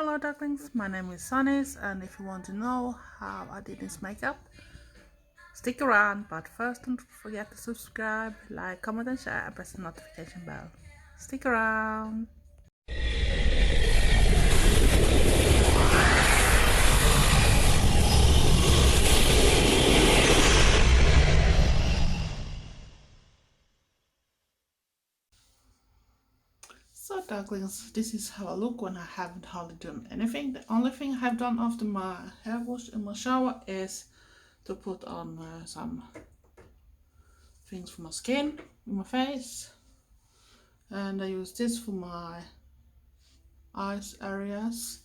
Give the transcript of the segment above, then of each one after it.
Hello ducklings, my name is Sanniz, and if you want to know how I did this makeup, stick around, but first don't forget to subscribe, like, comment and share and press the notification bell. Stick around! So ducklings, this is how I look when I haven't hardly done anything. The only thing I have done after my hair wash in my shower is to put on some things for my skin, my face, and I use this for my eyes areas.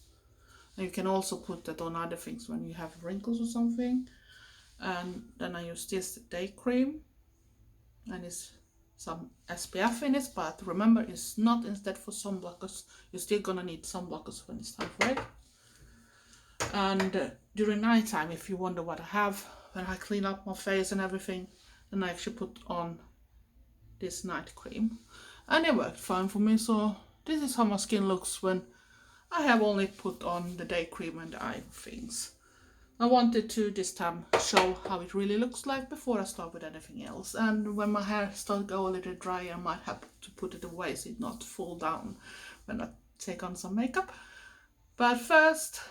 And you can also put that on other things when you have wrinkles or something. And then I use this day cream, and it's some SPF in it, but remember it's not instead for sunblockers. You're still gonna need sunblockers when it's time for it. And during night time, if you wonder what I have when I clean up my face and everything, then I actually put on this night cream, and it worked fine for me. So this is how my skin looks when I have only put on the day cream and the eye things. I wanted to this time show how it really looks like before I start with anything else. And when my hair starts to go a little dry, I might have to put it away so it not fall down when I take on some makeup. But first,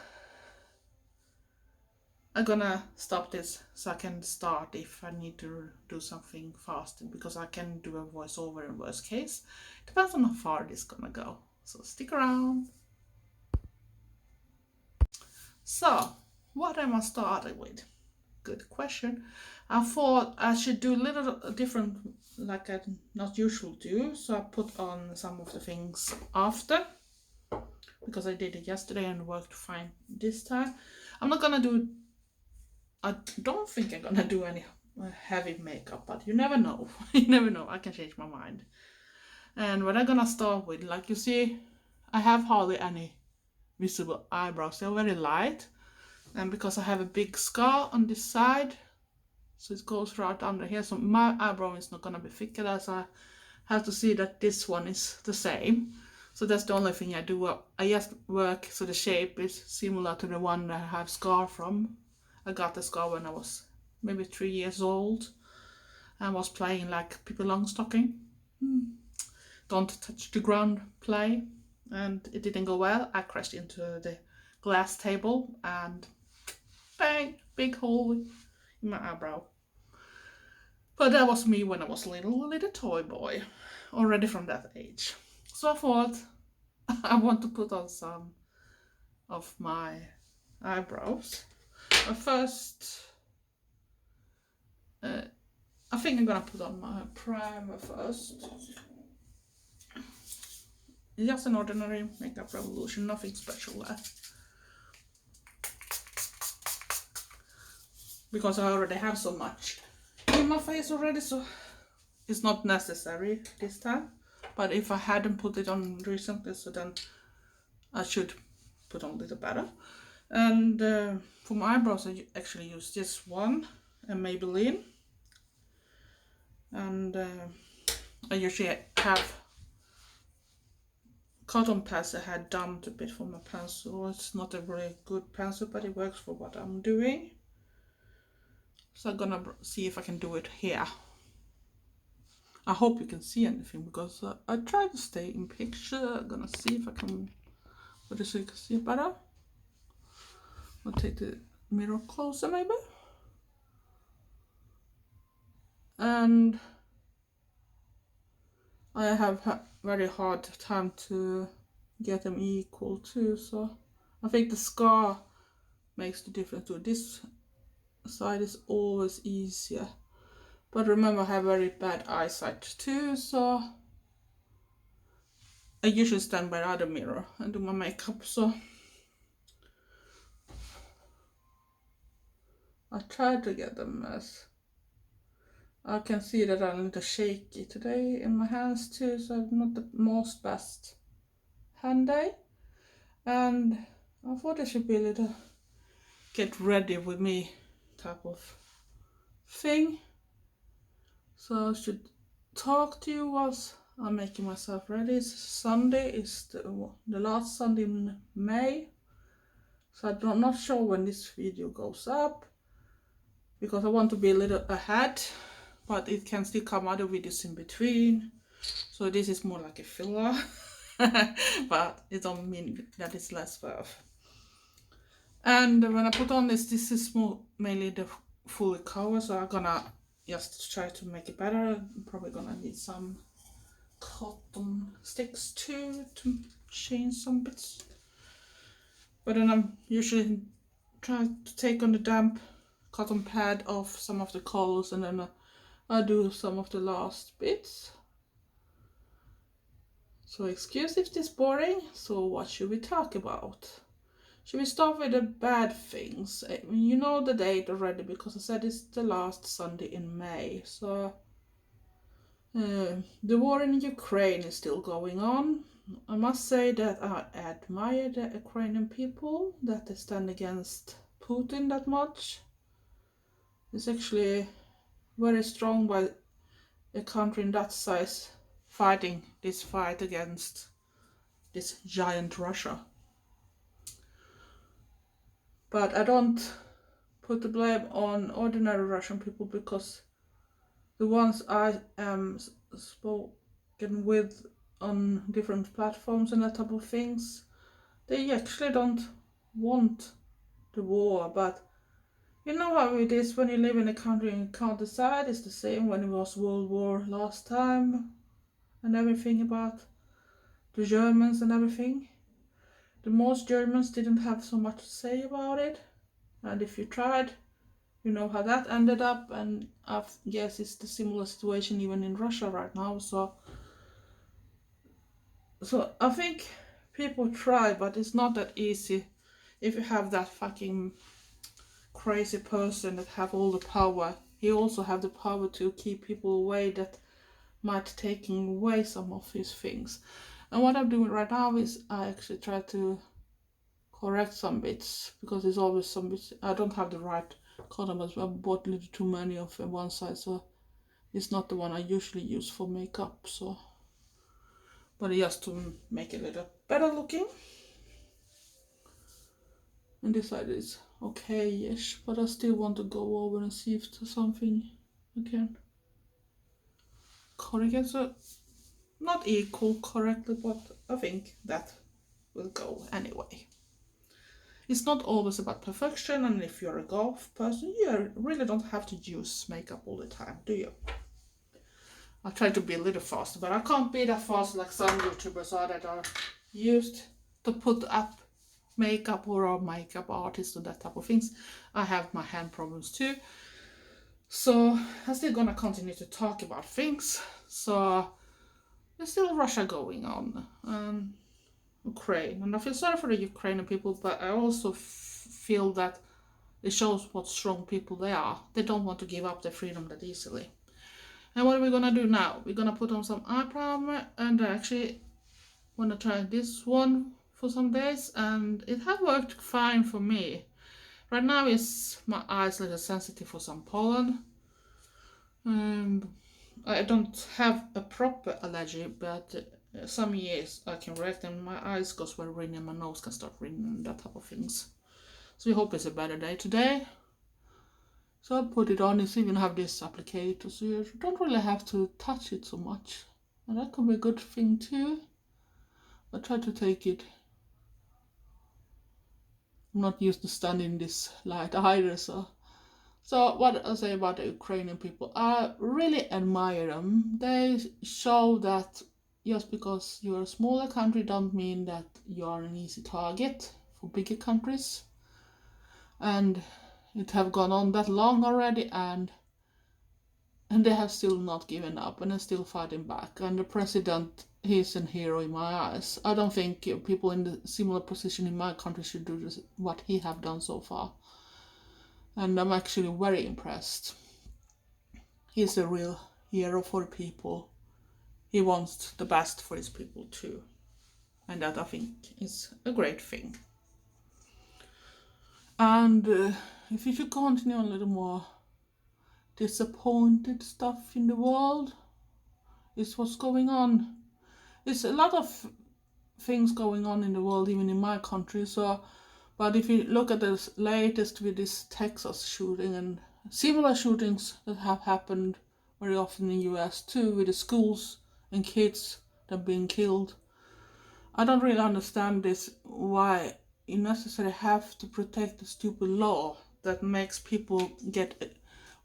I'm gonna stop this so I can start if I need to do something fast, because I can do a voiceover in worst case. Depends on how far this is gonna go. So stick around. So, what am I starting with? Good question. I thought I should do a little different like I not usually do. So I put on some of the things after, because I did it yesterday and worked fine this time. I'm not gonna do, I don't think I'm gonna do any heavy makeup, but you never know. You never know, I can change my mind. And what I'm gonna start with, like you see, I have hardly any visible eyebrows. They're very light. And because I have a big scar on this side, so it goes right under here, so my eyebrow is not gonna be thicker, as I have to see that this one is the same. So that's the only thing I do. I just work so the shape is similar to the one that I have scar from. I got the scar when I was maybe 3 years old and was playing like Pippi Longstocking. Don't touch the ground play, and it didn't go well. I crashed into the glass table and bang, big hole in my eyebrow. But that was me when I was a little toy boy, already from that age. So I thought I want to put on some of my eyebrows. But first, I think I'm gonna put on my primer first. Just an ordinary Makeup Revolution, nothing special there. Because I already have so much in my face already, so it's not necessary this time. But if I hadn't put it on recently, so then I should put on a little better. And for my eyebrows, I actually use this one, a Maybelline. And I usually have cotton pads I had dumped a bit for my pencil. It's not a very good pencil, but it works for what I'm doing. So I'm gonna see if I can do it here. I hope you can see anything, because I try to stay in picture. I'm gonna see if I can put it so you can see it better. I'll take the mirror closer maybe. And I have very hard time to get them equal too, so I think the scar makes the difference too. This side is always easier, but remember I have very bad eyesight too, so I usually stand by the other mirror and do my makeup, so I try to get them as I can see that I'm a little shaky today in my hands too, so it's not the most best hand day. And I thought I should be a little get ready with me type of thing. So I should talk to you whilst I'm making myself ready. Sunday is the last Sunday in May, So I'm not sure when this video goes up, because I want to be a little ahead, but it can still come other videos in between. So this is more like a filler, but it don't mean that it's less worth. And when I put on this is more mainly the full cover, so I'm gonna just try to make it better. I'm probably gonna need some cotton sticks too to change some bits. But then I'm usually trying to take on the damp cotton pad off some of the colors, and then I do some of the last bits. So excuse if this is boring, so what should we talk about? Should we start with the bad things? You know the date already, because I said it's the last Sunday in May. So the war in Ukraine is still going on. I must say that I admire the Ukrainian people, that they stand against Putin that much. It's actually very strong by a country in that size fighting this fight against this giant Russia. But I don't put the blame on ordinary Russian people, because the ones I am spoken with on different platforms and that type of things, they actually don't want the war. But you know how it is when you live in a country and you can't decide. It's the same when it was World War last time and everything, about the Germans and everything. The most Germans didn't have so much to say about it, and if you tried, you know how that ended up. And I guess it's the similar situation even in Russia right now. So I think people try, but it's not that easy if you have that fucking crazy person that have all the power. He also have the power to keep people away that might taking away some of his things. And what I'm doing right now is I actually try to correct some bits, because there's always some bits I don't have the right color, but I bought a little too many of one side, so it's not the one I usually use for makeup. So, but just to make it a little better looking. And this side is okay-ish, but I still want to go over and see if there's something I can correct. So not equal correctly, but I think that will go anyway. It's not always about perfection, and if you're a goth person, you really don't have to use makeup all the time, do you? I try to be a little faster, but I can't be that fast like some YouTubers are that are used to put up makeup, or are makeup artists or that type of things. I have my hand problems too. So I'm still gonna continue to talk about things. So there's still Russia going on, and Ukraine, and I feel sorry for the Ukrainian people, but I also feel that it shows what strong people they are. They don't want to give up their freedom that easily. And what are we gonna do now? We're gonna put on some eye primer, and I actually wanna try this one for some days, and it has worked fine for me. Right now my eyes a little sensitive for some pollen. I don't have a proper allergy, but some years I can react, and my eyes goes very red and my nose can start ringing and that type of things. So we hope it's a better day today. So I put it on. It's even have this applicator, so you don't really have to touch it so much, and that could be a good thing too. I try to take it. I'm not used to standing in this light either, so what I say about the Ukrainian people, I really admire them. They show that just because you're a smaller country don't mean that you are an easy target for bigger countries. And it have gone on that long already, and they have still not given up, and are still fighting back. And the president, he's a hero in my eyes. I don't think people in the similar position in my country should do what he have done so far. And I'm actually very impressed. He's a real hero for people. He wants the best for his people too. And that, I think, is a great thing. And if you should continue a little more disappointed stuff in the world, is what's going on. There's a lot of things going on in the world, even in my country. So But if you look at the latest with this Texas shooting and similar shootings that have happened very often in the US too, with the schools and kids that are being killed, I don't really understand this, why you necessarily have to protect the stupid law that makes people get a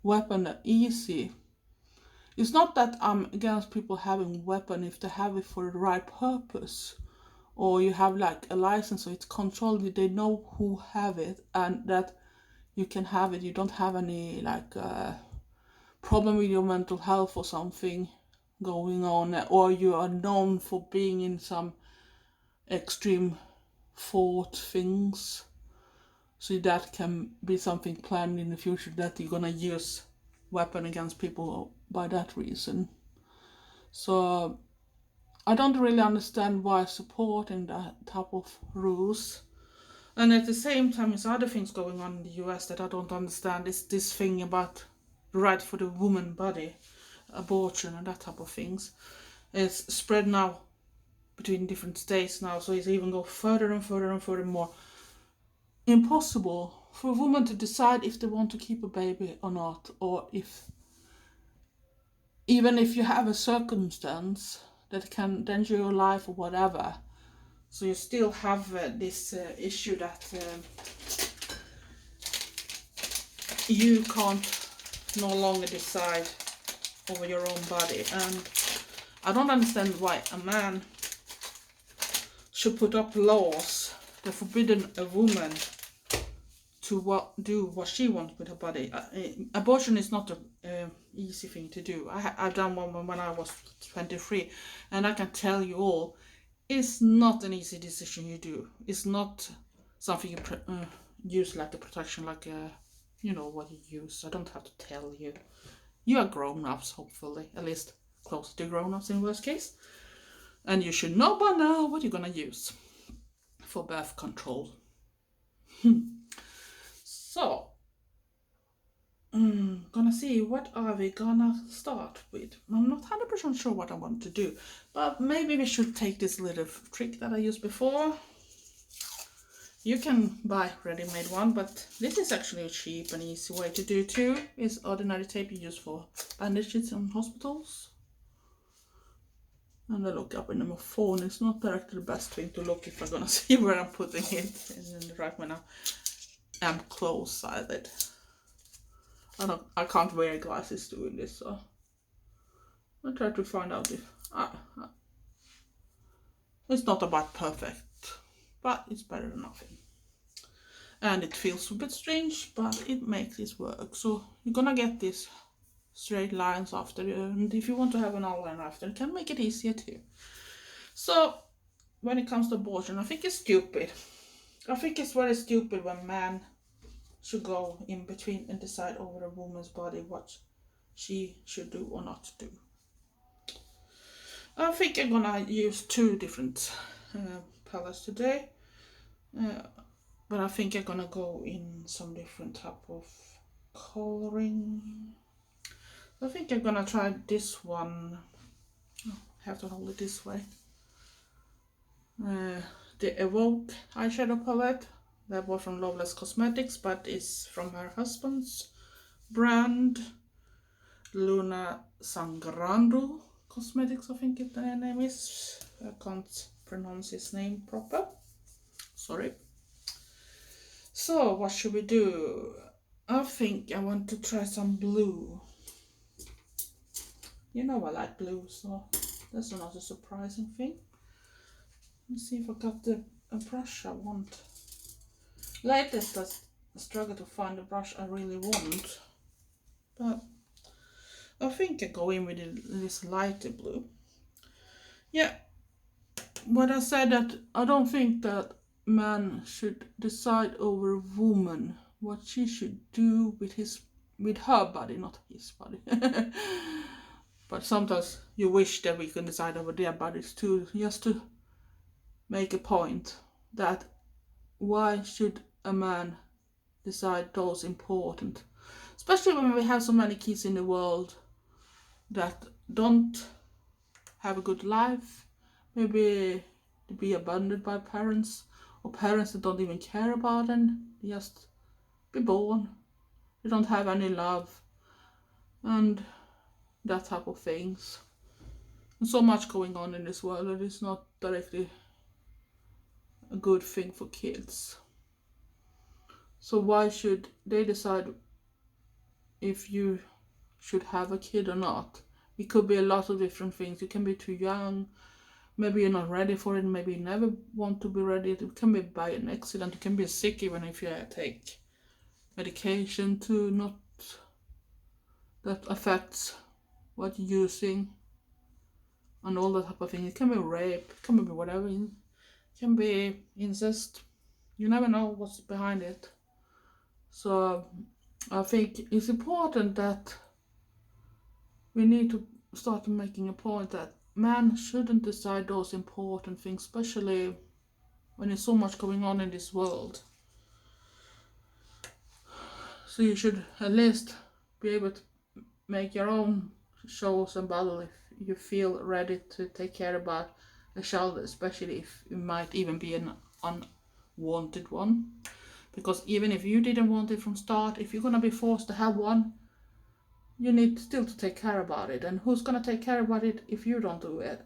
weapon easy. It's not that I'm against people having weapon if they have it for the right purpose, or you have like a license so it's controlled, they know who have it and that you can have it, you don't have any like problem with your mental health or something going on, or you are known for being in some extreme thought things, so that can be something planned in the future that you're gonna use weapon against people by that reason. So I don't really understand why supporting that type of rules. And at the same time, there's other things going on in the US that I don't understand. It's this thing about the right for the woman body, abortion and that type of things. It's spread now between different states now, so it's even go further and further and further more impossible for a woman to decide if they want to keep a baby or not, or if, even if you have a circumstance that can endanger your life or whatever. So you still have this issue that you can't no longer decide over your own body. And I don't understand why a man should put up laws that forbidden a woman to do what she wants with her body. Abortion is not an easy thing to do. I've done one when I was 23, and I can tell you all, it's not an easy decision you do. It's not something you use like a protection, like you know what you use. I don't have to tell you. You are grown-ups, hopefully, at least close to grown-ups in worst case. And you should know by now what you're gonna use for birth control. So, gonna see what are we gonna start with. I'm not 100% sure what I want to do, but maybe we should take this little trick that I used before. You can buy ready-made one, but this is actually a cheap and easy way to do too. It's ordinary tape you use for bandages in hospitals. And I look up in my phone. It's not directly the best thing to look if I'm gonna see where I'm putting it in the right when I'm close-sighted. I can't wear glasses doing this, so I'll try to find out if it's not about perfect, but it's better than nothing. And it feels a bit strange, but it makes this work. So you're gonna get these straight lines after, and if you want to have an outline after, it can make it easier too. So when it comes to abortion, I think it's stupid. I think it's very stupid when man should go in between and decide over a woman's body what she should do or not do. I think I'm gonna use two different palettes today, but I think I'm gonna go in some different type of coloring. I think I'm gonna try this one. I have to hold it this way. The Evoke eyeshadow palette that was from Loveless Cosmetics, but is from her husband's brand, Luna Sangrando Cosmetics, I think the name is. I can't pronounce his name proper. Sorry. So what should we do? I think I want to try some blue. You know I like blue, so that's not a surprising thing. Let's see if I got a brush I want. Latest I struggle to find a brush I really want, but I think I go in with this lighter blue. Yeah, but I said that I don't think that man should decide over a woman what she should do with her body, not his body. But sometimes you wish that we can decide over their bodies too, just to make a point that why should a man decide those important, especially when we have so many kids in the world that don't have a good life, maybe to be abandoned by parents, or parents that don't even care about them. They just be born. They don't have any love and that type of things. And so much going on in this world that is not directly a good thing for kids. So why should they decide if you should have a kid or not? It could be a lot of different things. You can be too young, maybe you're not ready for it, maybe you never want to be ready. It can be by an accident, you can be sick even if you take medication to not that affects what you're using and all that type of thing. It can be rape, it can be whatever, it can be incest. You never know what's behind it. So I think it's important that we need to start making a point that man shouldn't decide those important things, especially when there's so much going on in this world. So you should at least be able to make your own shows and battle if you feel ready to take care about a child, especially if it might even be an unwanted one. Because even if you didn't want it from start, if you're gonna be forced to have one, you need still to take care about it. And who's gonna take care about it if you don't do it?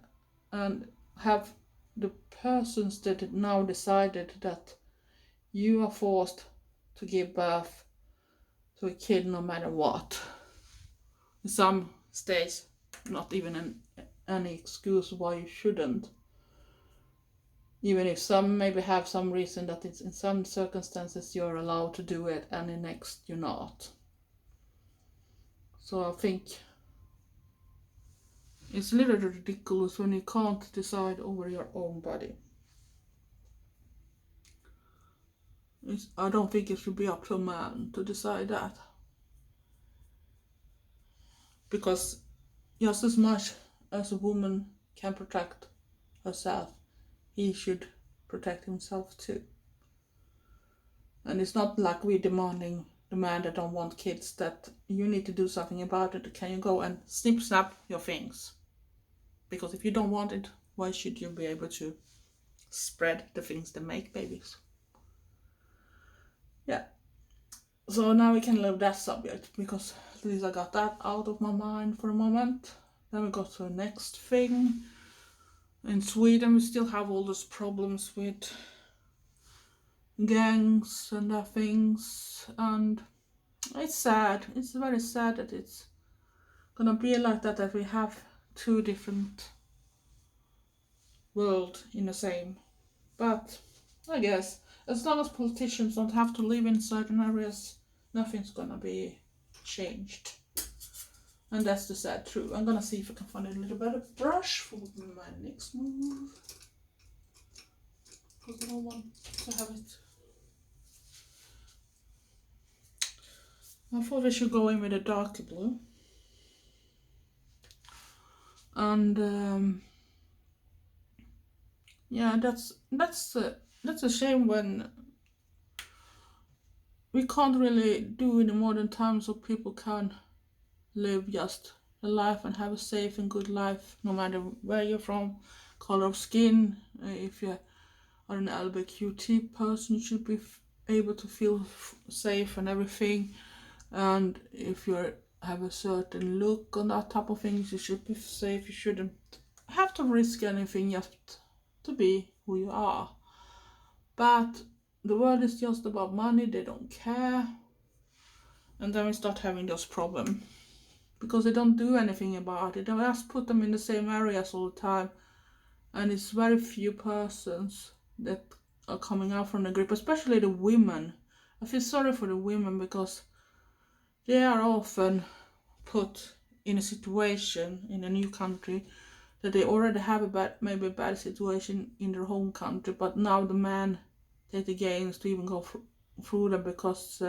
And have the persons that now decided that you are forced to give birth to a kid no matter what. In some states, not even any excuse why you shouldn't. Even if some maybe have some reason that it's in some circumstances you're allowed to do it and in next you're not. So I think it's a little ridiculous when you can't decide over your own body. I don't think it should be up to a man to decide that. Because just as much as a woman can protect herself, he should protect himself too. And it's not like we're demanding the man that don't want kids that you need to do something about it. Can you go and snap your things? Because if you don't want it, why should you be able to spread the things that make babies? Yeah. So now we can leave that subject because at least I got that out of my mind for a moment. Then we go to the next thing. In Sweden, we still have all those problems with gangs and that things, and it's sad. It's very sad that it's gonna be like that. That we have two different worlds in the same. But I guess as long as politicians don't have to live in certain areas, nothing's gonna be changed. And that's the sad truth. I'm gonna see if I can find a little better brush for my next move. Because I don't want to have it. I thought I should go in with a darker blue. And yeah, that's a shame when we can't really do in the modern times so people can live just a life and have a safe and good life no matter where you're from, color of skin. If you are an LGBTQ person, you should be able to feel safe and everything. And if you have a certain look and that type of things, you should be safe. You shouldn't have to risk anything just to be who you are. But the world is just about money. They don't care. And then we start having those problems because they don't do anything about it. They just put them in the same areas all the time, and it's very few persons that are coming out from the group, especially the women. I feel sorry for the women because they are often put in a situation in a new country that they already have maybe a bad situation in their home country, but now the man take the gains to even go through them because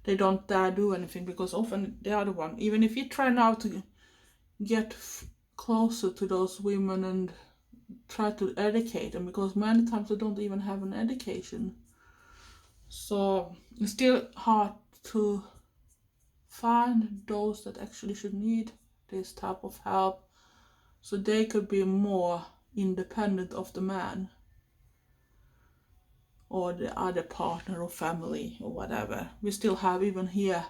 they don't dare do anything, because often they are the one. Even if you try now to get closer to those women and try to educate them, because many times they don't even have an education. So it's still hard to find those that actually should need this type of help so they could be more independent of the man. or the other partner or family or whatever. We still have, even here,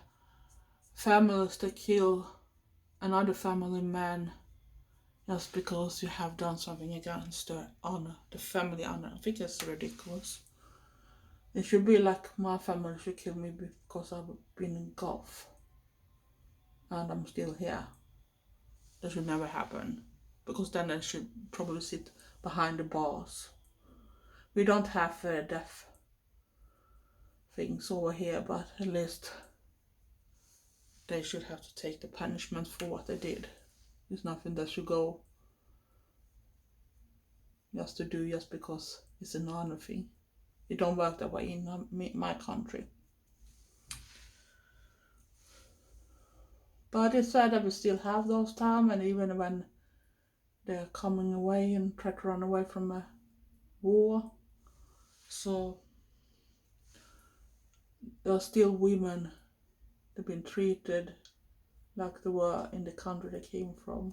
families that kill another family man just because you have done something against the honor, the family honor. I think that's ridiculous. It should be like my family should kill me because I've been in golf and I'm still here. That should never happen, because then I should probably sit behind the bars. We don't have death things over here, but at least they should have to take the punishment for what they did. It's nothing that should go just to do just because it's an honor thing. It don't work that way in my country. But it's sad that we still have those times, and even when they're coming away and try to run away from a war, so there are still women that have been treated like they were in the country they came from.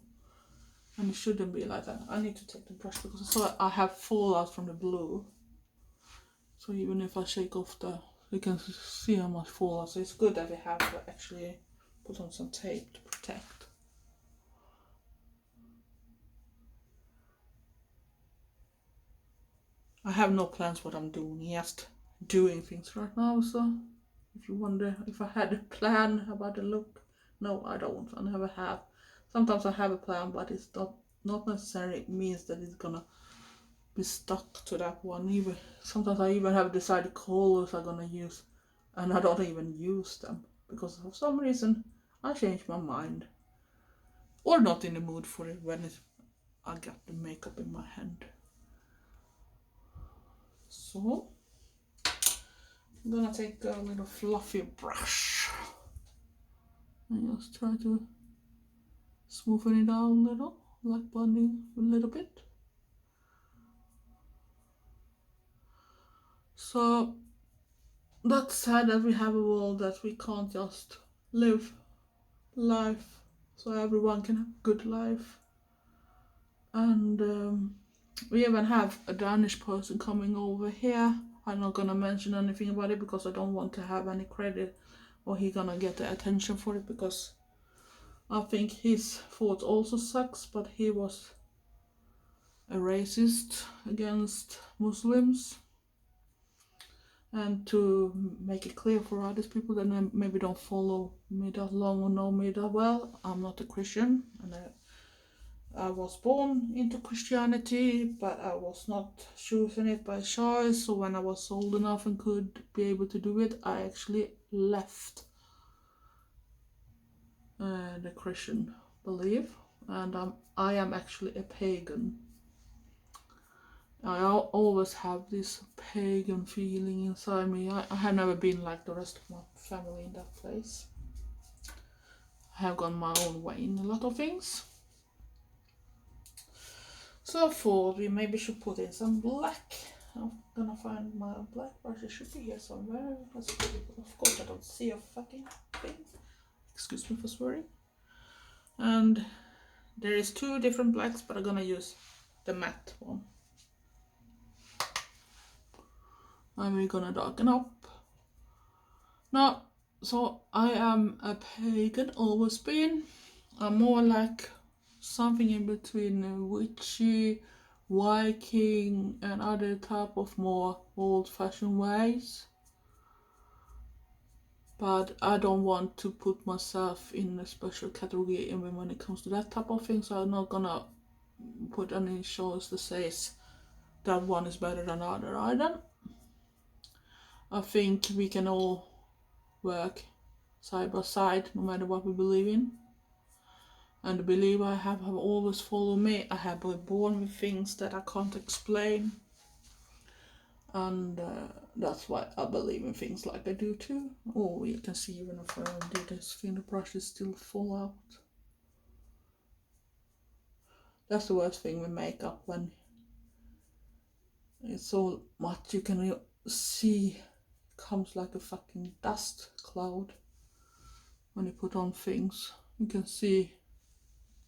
And it shouldn't be like that. I need to take the brush because I have fallout from the blue. So even if I shake off you can see how much fallout. So it's good that we have to actually put on some tape to protect. I have no plans what I'm doing, just doing things right now. So if you wonder if I had a plan about the look, no, I don't. I never have. Sometimes I have a plan, but it's not necessarily means that it's gonna be stuck to that one. Even sometimes I even have decided colors I'm gonna use, and I don't even use them because for some reason I change my mind, or not in the mood for it when I got the makeup in my hand. So I'm gonna take a little fluffy brush and just try to smoothen it out a little, like blending a little bit. So that's sad that we have a world that we can't just live life so everyone can have a good life. And we even have a Danish person coming over here. I'm not gonna mention anything about it because I don't want to have any credit or he gonna get the attention for it, because I think his thought also sucks, but he was a racist against Muslims. And to make it clear for other people that maybe don't follow me that long or know me that well, I'm not a Christian, and I was born into Christianity, but I was not choosing it by choice. So when I was old enough and could be able to do it, I actually left the Christian belief, and I am actually a pagan. I always have this pagan feeling inside me. I have never been like the rest of my family in that place. I have gone my own way in a lot of things. So I thought we maybe should put in some black. I'm gonna find my black brush. It should be here somewhere. Of course I don't see a fucking thing. Excuse me for swearing. And there is 2 different blacks, but I'm gonna use the matte one. And we're gonna darken up. Now, so I am a pagan, always been. I'm more like something in between a witchy, Viking and other type of more old-fashioned ways. But I don't want to put myself in a special category even when it comes to that type of thing, so I'm not gonna put any shows that says that one is better than the other either. I think we can all work side by side no matter what we believe in. And the belief I have always followed me. I have been born with things that I can't explain. And that's why I believe in things like I do too. Oh, you can see even if I do this thing, the brushes still fall out. That's the worst thing with makeup, when it's so much you can see comes like a fucking dust cloud when you put on things. You can see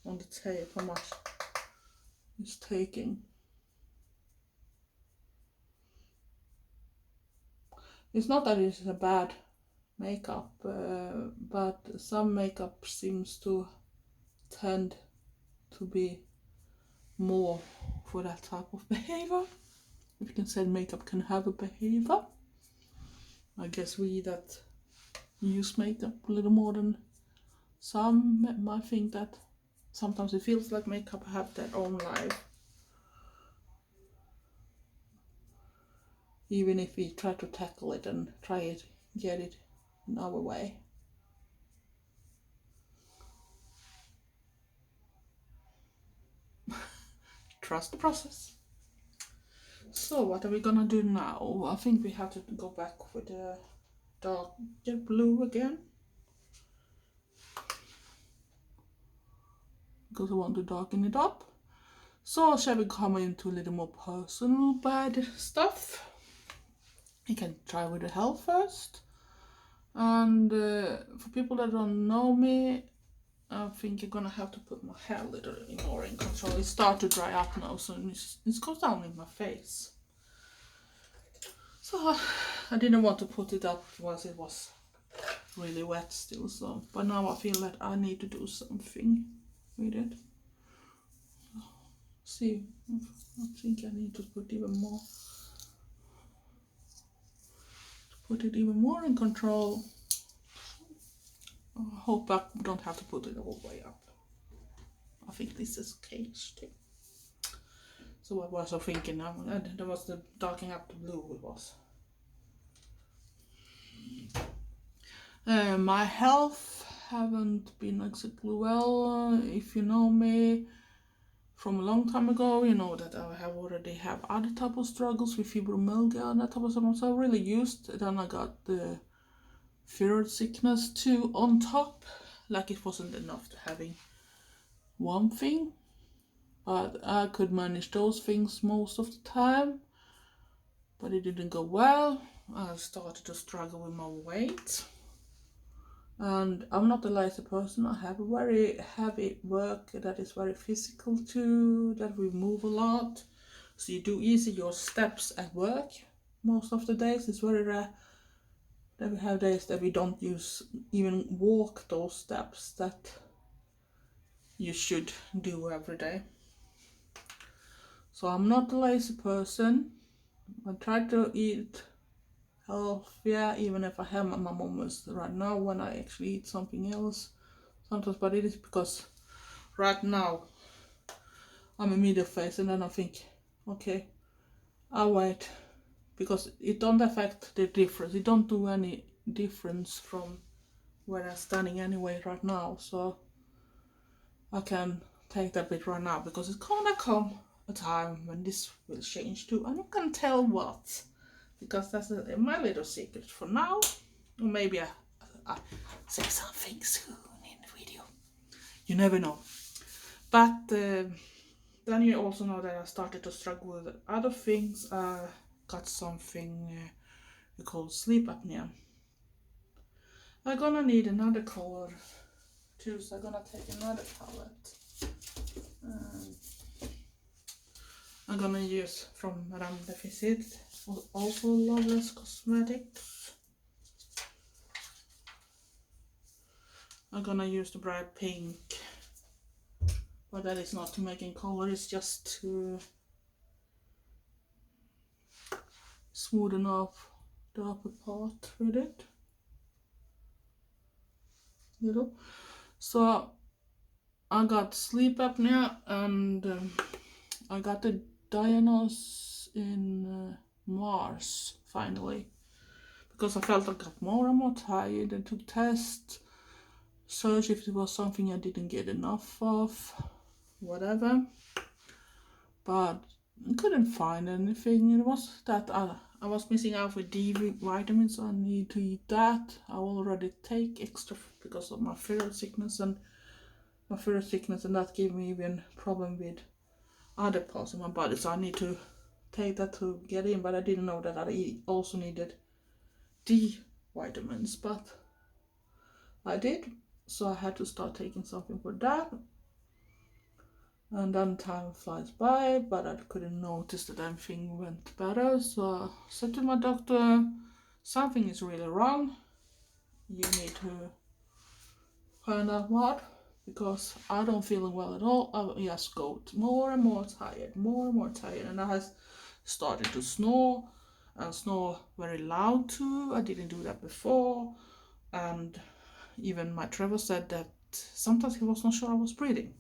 on the tape how much it's taking. It's not that it's a bad makeup, but some makeup seems to tend to be more for that type of behavior. If you can say makeup can have a behavior. I guess we that use makeup a little more than some might think that sometimes it feels like makeup have their own life. Even if we try to tackle it and try it, get it in our way. Trust the process. So what are we gonna do now? I think we have to go back with the darker blue again. Because I want to darken it up. So shall we come into a little more personal bad stuff? You can try with the hair first. And for people that don't know me, I think you're gonna have to put my hair a little more in control. It starts to dry up now, so it goes down in my face. So I didn't want to put it up once it was really wet still. So, but now I feel that I need to do something with it. See, I think I need to put even more. Put it even more in control. I hope I don't have to put it all the way up. I think this is okay too. So what was I thinking now? That was the darkening up the blue it was. My health haven't been exactly well. If you know me from a long time ago, you know that I have already have other type of struggles with fibromyalgia and that type of stuff. So I really used it, and I got the thyroid sickness too on top. Like it wasn't enough to having one thing, but I could manage those things most of the time. But it didn't go well. I started to struggle with my weight. And I'm not a lazy person. I have a very heavy work that is very physical too, that we move a lot. So you do easy your steps at work. Most of the days it's very rare that we have days that we don't even walk those steps that you should do every day. So I'm not a lazy person. I try to eat healthier, even if I have my moments right now when I actually eat something else sometimes, but it is because right now I'm a middle phase, and then I think, okay, I'll wait, because it don't affect the difference. It don't do any difference from where I'm standing anyway right now, so I can take that bit right now, because it's gonna come a time when this will change too. I'm not gonna tell what, because that's my little secret for now. Or maybe I say something soon in the video. You never know. But then you also know that I started to struggle with other things. I got something called sleep apnea. I'm gonna need another color too, so I'm gonna take another palette. I'm gonna use from Madame Deficit, also Loveless Cosmetics. I'm gonna use the bright pink, but that is not to make in color, it's just to smoothen off the upper part with it. Little. So I got sleep apnea, and I got the diagnosis in March finally, because I felt I got more and more tired and took tests, searched if it was something I didn't get enough of, whatever, but I couldn't find anything. It was that I was missing out with D vitamins, so I need to eat that. I already take extra because of my thyroid sickness, and that gave me even problem with other parts of my body, so I need to take that to get in. But I didn't know that I also needed D vitamins, but I did, so I had to start taking something for that. And then time flies by, but I couldn't notice that anything went better, so I said to my doctor, something is really wrong. You need to find out what, because I don't feel well at all. I just got more and more tired, and I has started to snore, and snore very loud too. I didn't do that before, and even my Trevor said that sometimes he was not sure I was breathing.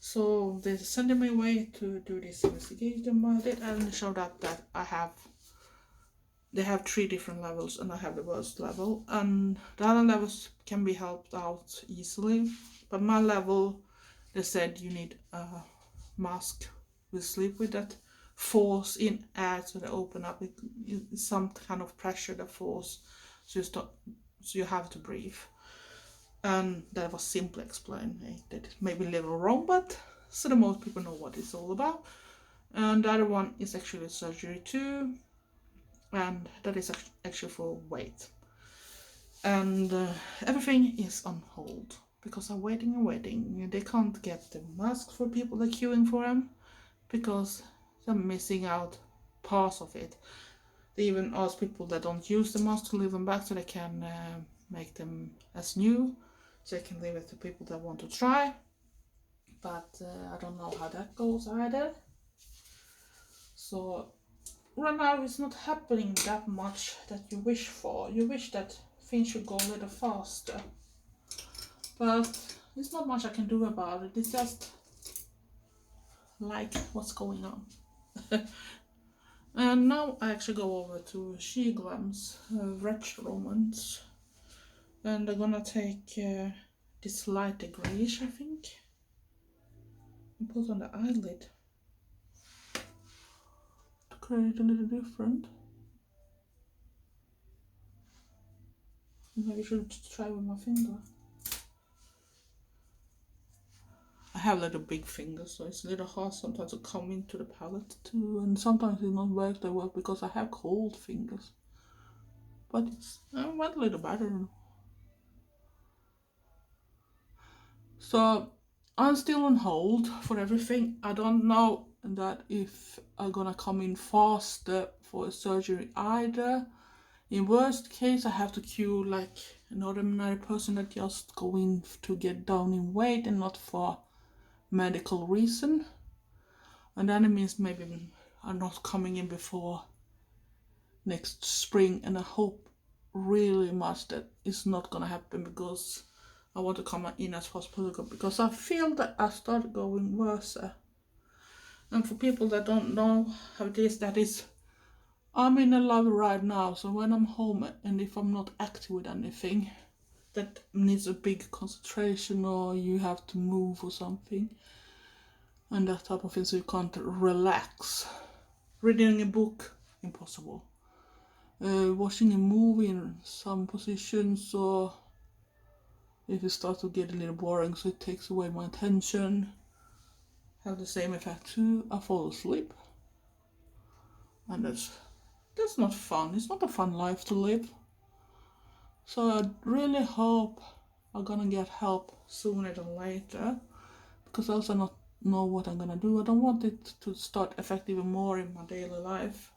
So they sent me away to do this investigation about it, and it showed up that they have 3 different levels, and I have the worst level, and the other levels can be helped out easily, but my level, they said you need a mask with sleep with that force in air so they open up. It's some kind of pressure that force, so you have to breathe. And that was simply explained. That may be a little wrong, but so the most people know what it's all about. And the other one is actually surgery too, and that is actually for weight. And everything is on hold because I'm waiting and waiting. They can't get the masks for people that are queuing for them because they're missing out parts of it. They even ask people that don't use the mask to leave them back so they can make them as new, so they can leave it to people that want to try. But I don't know how that goes either. So right now it's not happening that much that you wish for. You wish that things should go a little faster. But there's not much I can do about it. It's just like what's going on. And now I actually go over to GRWM's Wretched Romance. And I'm gonna take this lighter greyish, I think, and put on the eyelid to create a little different. Maybe I should try with my finger. I have little big fingers, so it's a little hard sometimes to come into the palette too, and sometimes it not work that well because I have cold fingers. But it's went a little better. So I'm still on hold for everything. I don't know that if I'm gonna come in faster for surgery either. In worst case, I have to queue like an ordinary person that just go in to get down in weight and not for medical reason. And then it means maybe I'm not coming in before next spring, and I hope really much that it's not gonna happen because I want to come in as fast as possible because I feel that I started going worse. And for people that don't know how it is, that is, I'm in a love right now, so when I'm home and if I'm not active with anything that needs a big concentration or you have to move or something and that type of thing, so you can't relax. Reading a book, impossible. Watching a movie in some positions, or if it starts to get a little boring, so it takes away my attention, have the same effect too. I fall asleep, and that's not fun. It's not a fun life to live. So I really hope I'm gonna get help sooner than later, because I also not know what I'm gonna do. I don't want it to start affect even more in my daily life,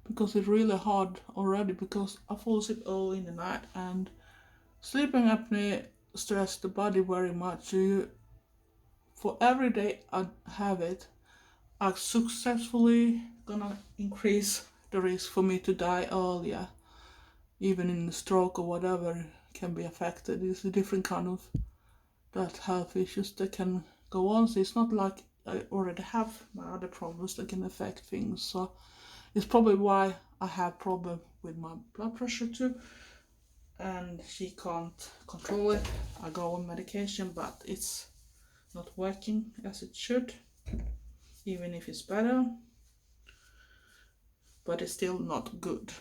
because it's really hard already, because I fall asleep early in the night, and sleeping apnea stress the body very much. For every day I have it, I successfully gonna increase the risk for me to die earlier, even in a stroke or whatever can be affected. It's a different kind of that health issues that can go on. So it's not like I already have my other problems that can affect things. So it's probably why I have problem with my blood pressure too. And she can't control it. I go on medication, but it's not working as it should, even if it's better, but it's still not good.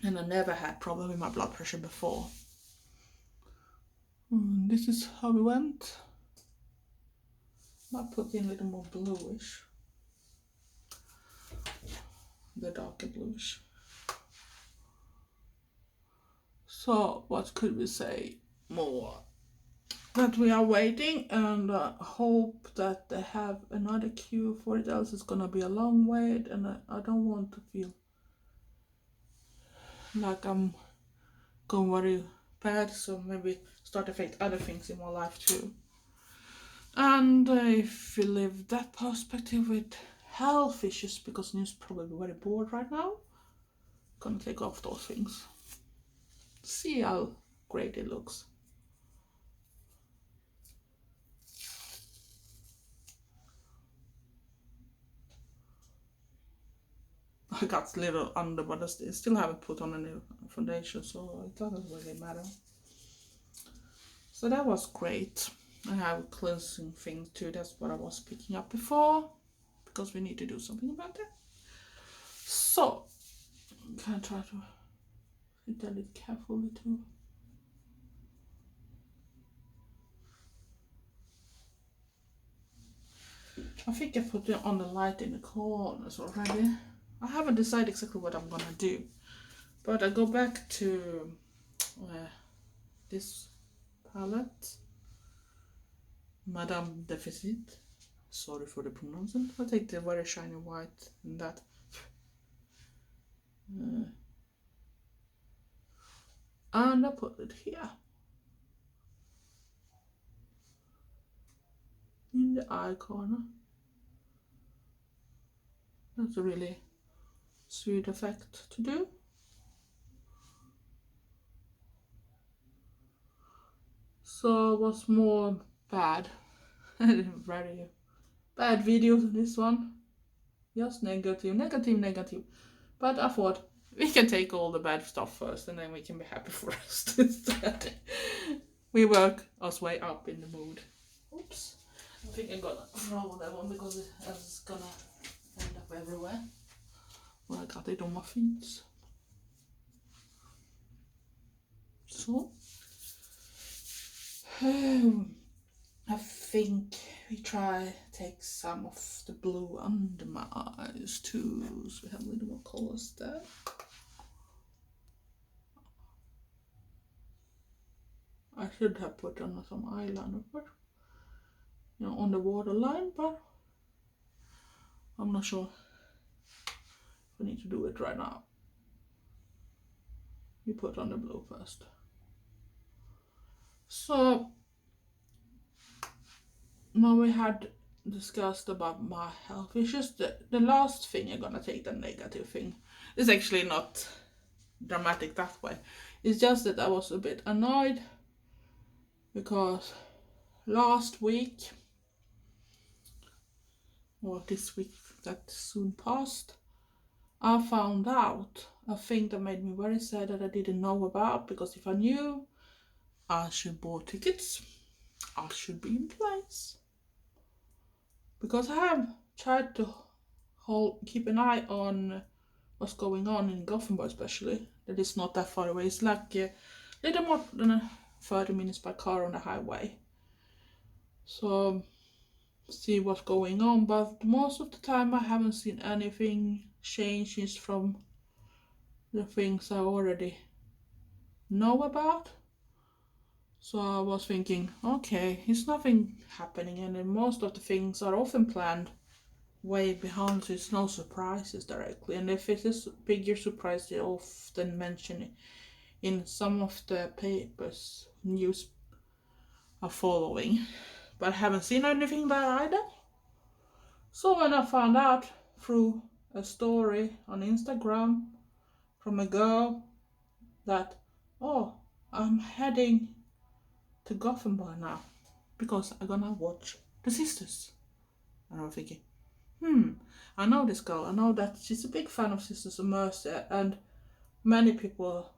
And I never had problem with my blood pressure before. This is how it went. Might put in a little more bluish, the darker bluish. So what could we say more? That we are waiting and hope that they have another queue for it, else it's gonna be a long wait, and I don't want to feel like I'm going very bad, so maybe start to affect other things in my life too. And if you live that perspective with health issues, because you're probably very bored right now, gonna take off those things. See how great it looks. I got a little under, but I still haven't put on any foundation, so it doesn't really matter. So that was great. I have a cleansing thing too, that's what I was picking up before, because we need to do something about that. So, can I try to hit that a little carefully too? I think I put it on the light in the corners already. I haven't decided exactly what I'm gonna do, but I go back to this palette, Madame Deficit. Sorry for the pronunciation. I take the very shiny white and that. And I put it here in the eye corner. That's a really sweet effect to do. So what's more bad? Very bad videos this one. Just negative, negative, negative. But I thought we can take all the bad stuff first and then we can be happy for us instead. We work us way up in the mood. Oops. I think I'm gonna throw that one because it's gonna end up everywhere. Well, I got it on my feet. So I think we try take some of the blue under my eyes too, so we have a little more colors there. I should have put on some eyeliner first, you know, on the waterline, but I'm not sure if I need to do it right now. We put on the blue first. So now we had discussed about my health issues. The last thing I'm gonna take, the negative thing, is actually not dramatic that way. It's just that I was a bit annoyed because last week, or this week that soon passed, I found out a thing that made me very sad that I didn't know about, because if I knew, I should bought tickets. I should be in place. Because I have tried to keep an eye on what's going on in Gothenburg, especially. That is not that far away. It's like a little more than 30 minutes by car on the highway. So see what's going on, but most of the time I haven't seen anything changes from the things I already know about. So I was thinking, okay, it's nothing happening, and then most of the things are often planned way behind, so it's no surprises directly. And if it is a bigger surprise, they often mention it in some of the papers news are following. But I haven't seen anything there either. So when I found out through a story on Instagram from a girl that, oh, I'm heading to Gothenburg now because I'm gonna watch The Sisters. And I'm thinking, I know this girl. I know that she's a big fan of Sisters of Mercy, and many people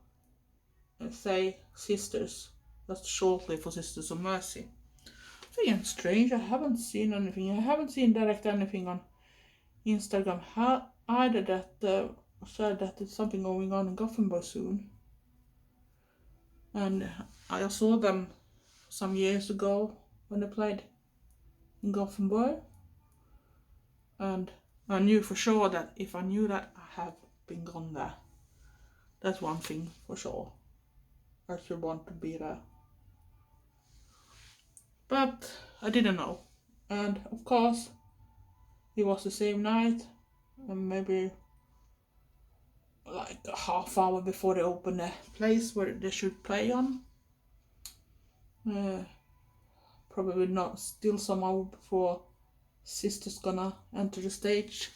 say Sisters, that's shortly for Sisters of Mercy. Thinking strange, I haven't seen anything. I haven't seen direct anything on Instagram either that said that there's something going on in Gothenburg soon. And I saw them some years ago when they played in Gothenburg, and I knew for sure that if I knew that, I have been gone there. That's one thing for sure. I should want to be there. But I didn't know. And of course, it was the same night, and maybe like a half hour before they open the place where they should play on. Probably not, still some hour before Sister's gonna enter the stage,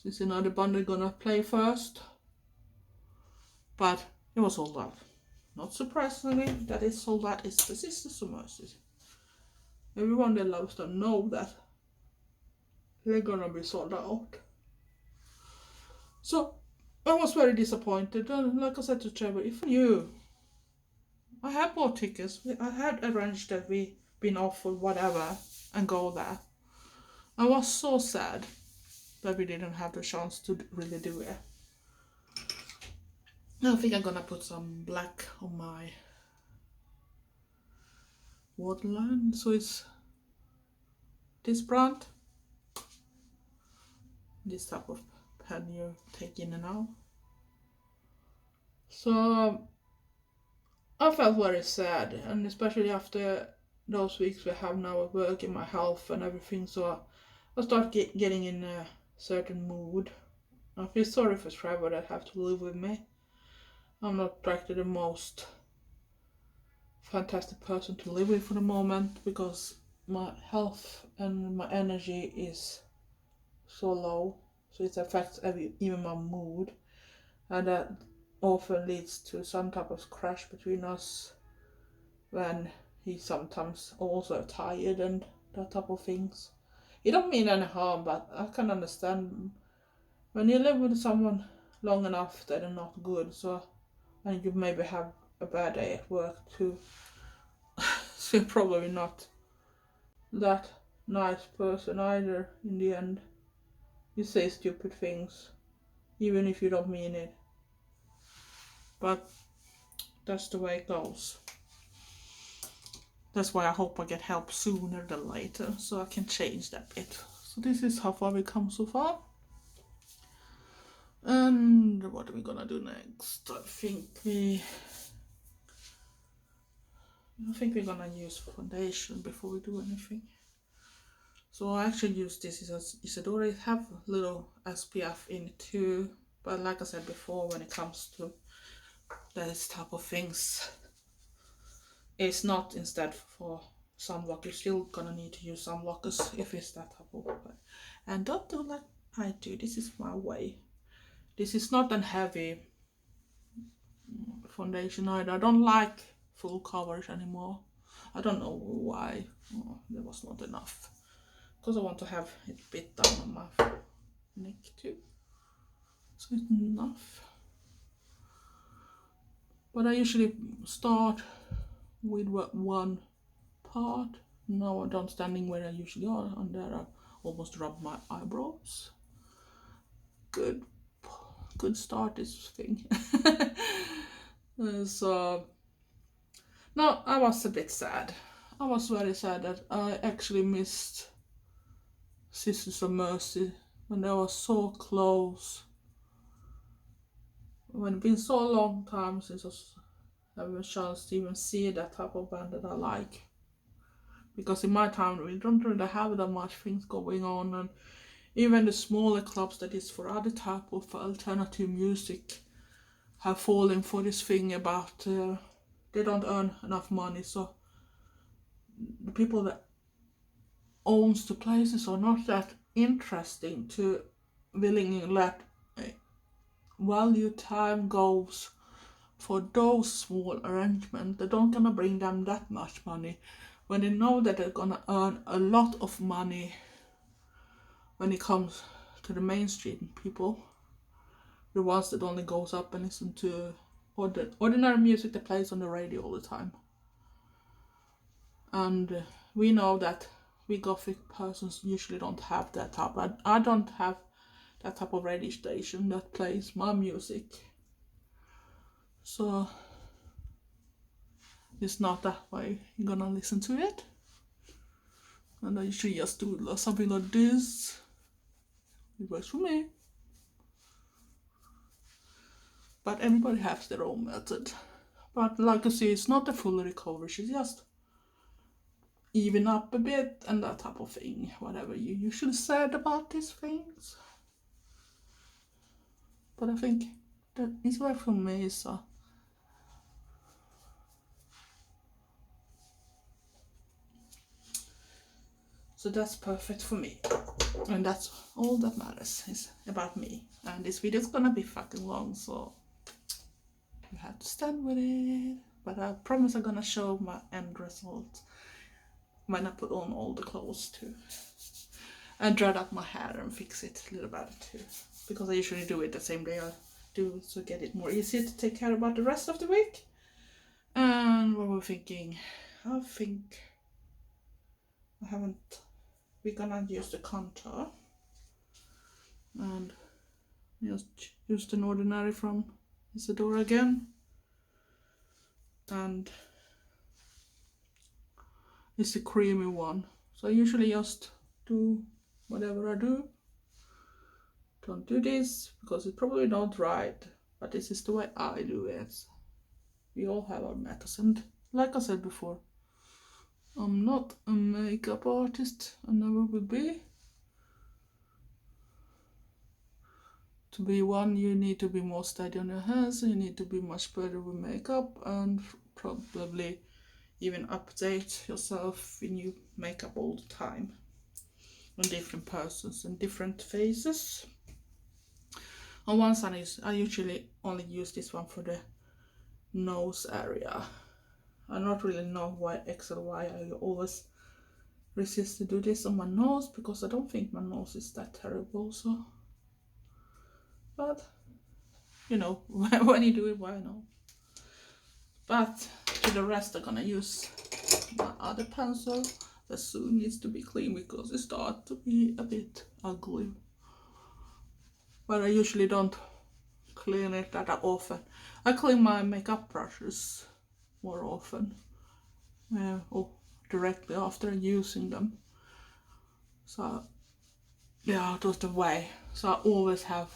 since you know the band are gonna play first. But it was sold out. Not surprisingly, that is sold out is the Sisters of Mercy. Everyone that loves them know that they're gonna be sold out. So I was very disappointed, and like I said to Trevor, if you, I had bought tickets, I had arranged that we been off or whatever and go there. I was so sad that we didn't have the chance to really do it. I think I'm gonna put some black on my waterline, so it's this brand, this type of pen you take in and out. So I felt very sad, and especially after those weeks we have now at work and my health and everything, so I start getting in a certain mood. I feel sorry for Trevor that have to live with me. I'm not practically the most fantastic person to live with for the moment, because my health and my energy is so low, so it affects even my mood, and that often leads to some type of crash between us when he's sometimes also tired and that type of things. It don't mean any harm, but I can understand when you live with someone long enough that are not good, so, and you maybe have a bad day at work too. So you're probably not that nice person either in the end. You say stupid things, even if you don't mean it. But that's the way it goes. That's why I hope I get help sooner than later, so I can change that bit. So this is how far we come so far. And what are we gonna do next? I think we're gonna use foundation before we do anything. So I actually use this Isadora. It have a little SPF in it too, but like I said before, when it comes to this type of things, it's not instead for sunblock. You're still gonna need to use sunblockers if it's that type of way. And don't do like I do. This is my way. This is not a heavy foundation either. I don't like full coverage anymore. I don't know why. Oh, there was not enough. Because I want to have it a bit down on my neck too. So it's enough. But I usually start with one part. Now I'm done standing where I usually are, and there I almost rub my eyebrows. Good start this thing. So now I was a bit sad. I was very sad that I actually missed Sisters of Mercy when they were so close. When it's been so long time since I have a chance to even see that type of band that I like. Because in my town we don't really have that much things going on, and even the smaller clubs that is for other type of alternative music have fallen for this thing about they don't earn enough money, so the people that owns the places are not that interesting to willingly let value time goes for those small arrangements. They don't gonna bring them that much money when they know that they're gonna earn a lot of money when it comes to the mainstream people, the ones that only goes up and listen to ordinary music that plays on the radio all the time. And we know that we gothic persons usually don't have that type. I don't have that type of radio station that plays my music, so it's not that way you're gonna listen to it. And I usually just do something like this. It works for me. But everybody has their own method. But like I say, it's not a full recovery, it's just even up a bit and that type of thing. Whatever you usually said about these things. But I think that is work for me, so that's perfect for me, and that's all that matters is about me. And this video is gonna be fucking long, so you have to stand with it, but I promise I'm gonna show my end result when I put on all the clothes too. I dried up my hair and fix it a little better too, because I usually do it the same day I do, so get it more easier to take care about the rest of the week. And what we're thinking, I think we're gonna use the contour and just use an ordinary from Isadora again, and it's the creamy one. So I usually just do whatever I do. Don't do this because it's probably not right, but this is the way I do it. We all have our methods, and like I said before, I'm not a makeup artist, I never will be. To be one, you need to be more steady on your hands, you need to be much better with makeup, and probably even update yourself in new makeup all the time on different persons and different faces. On one side, I usually only use this one for the nose area. I don't really know why I always resist to do this on my nose, because I don't think my nose is that terrible, so. But, you know, when you do it, why not? But to the rest, I'm gonna use my other pencil that soon needs to be clean because it starts to be a bit ugly. But I usually don't clean it that often. I clean my makeup brushes more often, or directly after using them. So yeah, that's the way. So I always have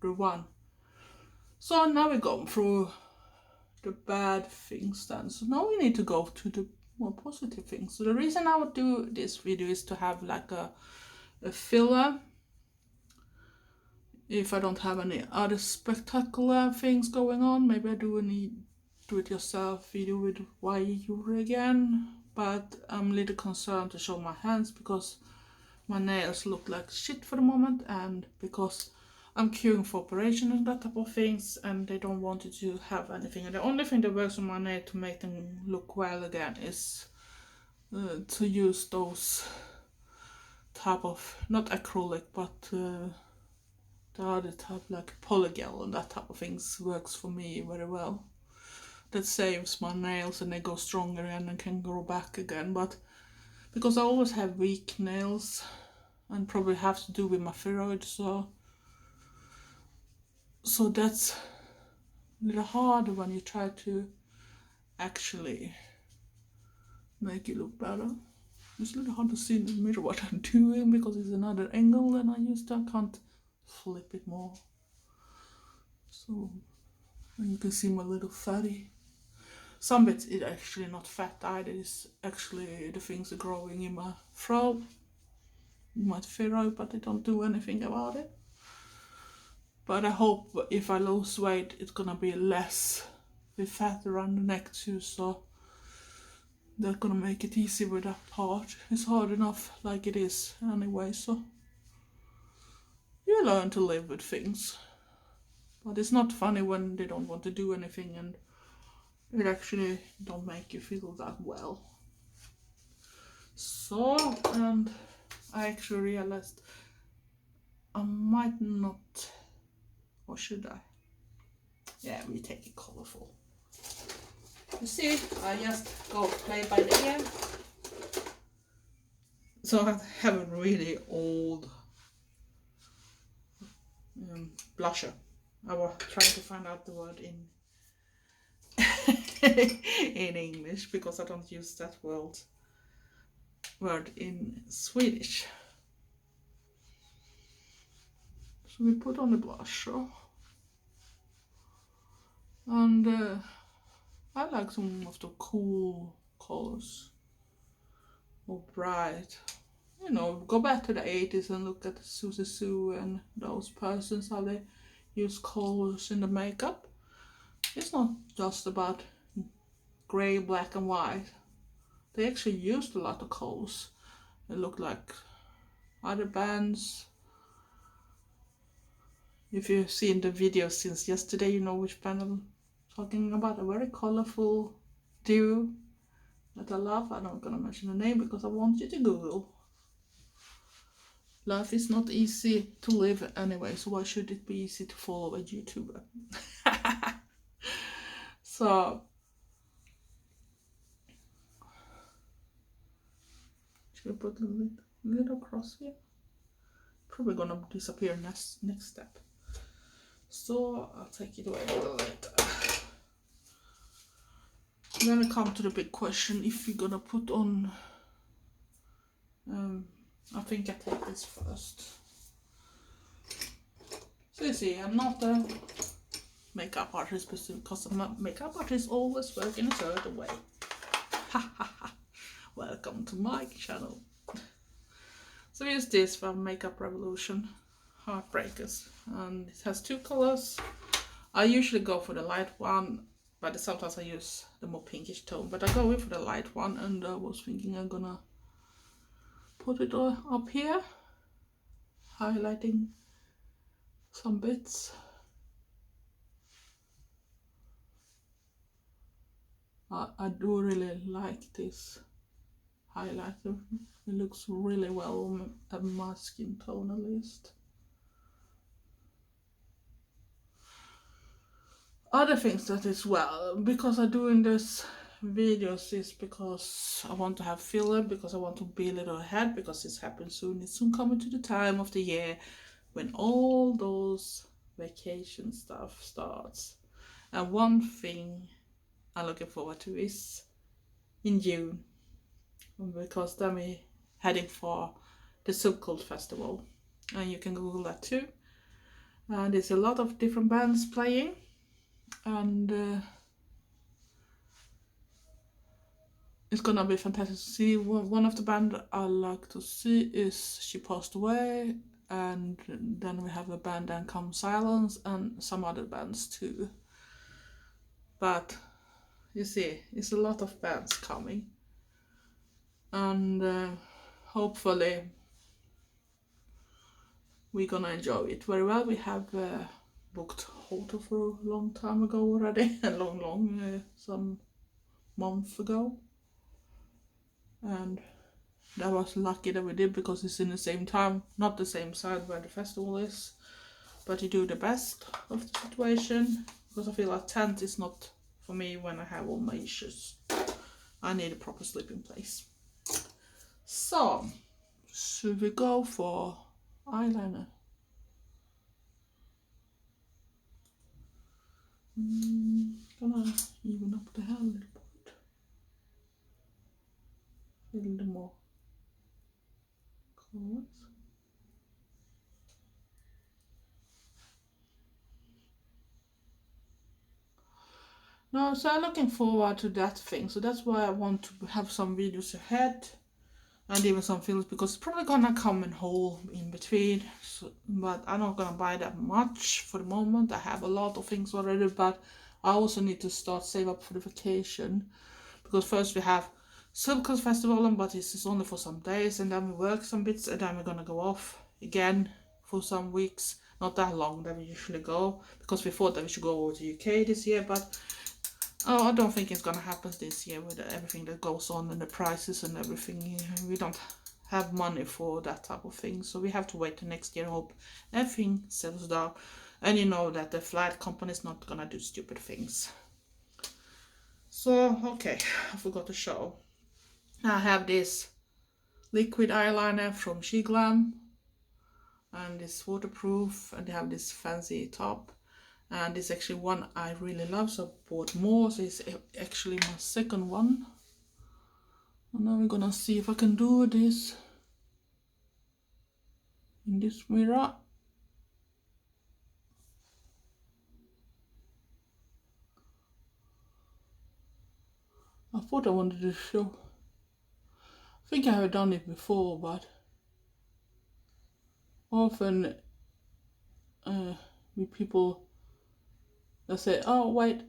the one. So now we're going through the bad things then. So now we need to go to the more positive things. So the reason I would do this video is to have like a filler. If I don't have any other spectacular things going on, maybe I do a do-it-yourself video with Eyeliner again. But I'm a little concerned to show my hands because my nails look like shit for the moment, and because I'm queuing for operation and that type of things, and they don't want it to have anything. And the only thing that works on my nail to make them look well again is to use those type of, not acrylic, but the other type like polygel and that type of things works for me very well. That saves my nails and they go stronger and can grow back again. But because I always have weak nails and probably have to do with my thyroid, so that's a little hard when you try to actually make it look better. It's a little hard to see in the mirror what I'm doing because it's another angle than I used to. I can't flip it more. So you can see my little fatty. Some bits is actually not fat either, it's actually the things are growing in my throat, in my thyroid, but I don't do anything about it. But I hope if I lose weight it's gonna be less with fat around the neck too, so they're gonna make it easy with that part. It's hard enough like it is anyway, so you learn to live with things. But it's not funny when they don't want to do anything and it actually don't make you feel that well. So, and I actually realized I might not, or should I? Yeah, we take it colorful. You see, I just go play by the ear. So I have a really old blusher. I was trying to find out the word in in English because I don't use that word in Swedish. So we put on the blusher, and I like some of the cool colors, or bright. You know, go back to the 80s and look at Susie Sue and those persons, how they use colors in the makeup. It's not just about grey, black and white. They actually used a lot of colors. It looked like other bands. If you've seen the video since yesterday, you know which band I'm talking about. A very colorful duo that I love. I'm not gonna mention the name because I want you to Google. Life is not easy to live anyway, so why should it be easy to follow a YouTuber? So, should I put a little cross here? Probably gonna disappear next step. So I'll take it away a little later. Then we come to the big question: if you're gonna put on, I think I take this first. So you see, I'm not a makeup artist because a makeup artist always work in a certain way. Welcome to my channel. So use this from Makeup Revolution Heartbreakers, and it has two colors. I usually go for the light one, but sometimes I use the more pinkish tone, but I go in for the light one, and I was thinking I'm gonna put it up here, highlighting some bits. I do really like this highlighter. It looks really well at my skin tone at least. Other things that is well, because I'm doing this videos is because I want to have filler, because I want to be a little ahead, because it's happening soon. It's soon coming to the time of the year when all those vacation stuff starts. And one thing I'm looking forward to is in June, because then we're heading for the Subcult Festival, and you can Google that too. And there's a lot of different bands playing, and it's gonna be fantastic to see. One of the bands I like to see is She Passed Away, and then we have a band Then Come Silence, and some other bands too. But you see, it's a lot of bands coming, and hopefully we're gonna enjoy it very well. We have booked hotel for a long time ago already, some month ago, and that was lucky that we did, because it's in the same time, not the same side where the festival is, but you do the best of the situation, because I feel like tent is not for me when I have all my issues. I need a proper sleeping place. So, should we go for eyeliner? Gonna even up the hair a little bit. A little more colors. No, so I'm looking forward to that thing. So that's why I want to have some videos ahead, and even some films, because it's probably gonna come in whole in between. So, but I'm not gonna buy that much for the moment. I have a lot of things already, but I also need to start save up for the vacation, because first we have Subcult Festival, but this is only for some days, and then we work some bits, and then we're gonna go off again for some weeks. Not that long that we usually go, because we thought that we should go over to UK this year, but I don't think it's gonna happen this year with everything that goes on and the prices and everything. We don't have money for that type of thing, so we have to wait till next year and hope everything settles down. And you know that the flight company is not gonna do stupid things. So, okay, I forgot to show. I have this liquid eyeliner from GRWM, and it's waterproof, and they have this fancy top. And it's actually one I really love, so I bought more. So it's actually my second one. And now we're gonna see if I can do this in this mirror. I thought I wanted to show. I think I have done it before, but often with people that say, oh wait,